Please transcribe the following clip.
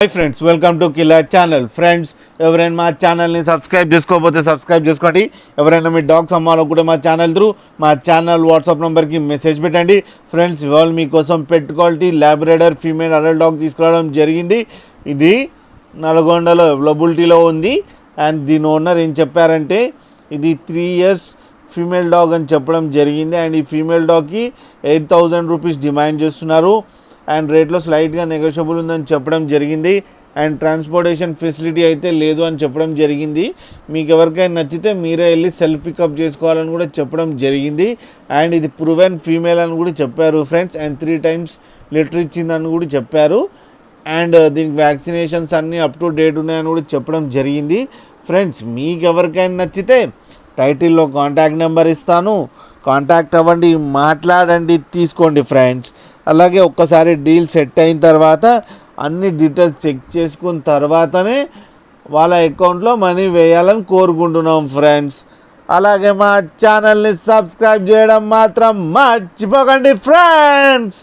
Hi friends, welcome to killer channel. Friends, ఎవరైనా మా ఛానల్ని సబ్స్క్రైబ్ చేసుకోకపోతే సబ్స్క్రైబ్ చేసుకోండి. ఎవరైనా మీ డాగ్స్ అమ్మాలనుకుంటే మా ఛానల్ త్రూ మా ఛానల్ వాట్సాప్ నెంబర్కి మెసేజ్ పెట్టండి. ఫ్రెండ్స్, ఇవాళ మీకోసం pet quality Labrador female adult dog తీసుకురావడం జరిగింది. ఇది నల్గొండలో అవైలబిలిటీలో ఉంది. అండ్ దీని ఓనర్ ఏం చెప్పారంటే ఇది 3 years ఫీమేల్ డాగ్ అని చెప్పడం జరిగింది. అండ్ ఈ ఫీమేల్ డాగ్కి 8,000 రూపీస్ డిమాండ్ చేస్తున్నారు. అండ్ రేట్లో స్లైట్గా నెగోషియబుల్ ఉందని చెప్పడం జరిగింది. అండ్ ట్రాన్స్పోర్టేషన్ ఫెసిలిటీ అయితే లేదు అని చెప్పడం జరిగింది. మీకు ఎవరికైనా నచ్చితే మీరే వెళ్ళి సెల్ఫ్ పికప్ చేసుకోవాలని కూడా చెప్పడం జరిగింది. అండ్ ఇది ప్రూవెన్ ఫీమేల్ అని కూడా చెప్పారు ఫ్రెండ్స్. అండ్ 3 times లిటర్ ఇచ్చిందని కూడా చెప్పారు. అండ్ దీనికి వ్యాక్సినేషన్స్ అన్నీ అప్ టు డేట్ ఉన్నాయని కూడా చెప్పడం జరిగింది. ఫ్రెండ్స్, మీకు ఎవరికైనా నచ్చితే టైటిల్లో కాంటాక్ట్ నెంబర్ ఇస్తాను, కాంటాక్ట్ అవ్వండి, మాట్లాడండి, తీసుకోండి ఫ్రెండ్స్. అలాగే ఒక్కసారి డీల్ సెట్ అయిన తర్వాత అన్ని డీటెయిల్స్ చెక్ చేసుకున్న తర్వాతనే వాళ్ళ అకౌంట్లో మనీ వేయాలని కోరుకుంటున్నాం ఫ్రెండ్స్. అలాగే మా ఛానల్ని సబ్స్క్రైబ్ చేయడం మాత్రం మర్చిపోకండి ఫ్రెండ్స్.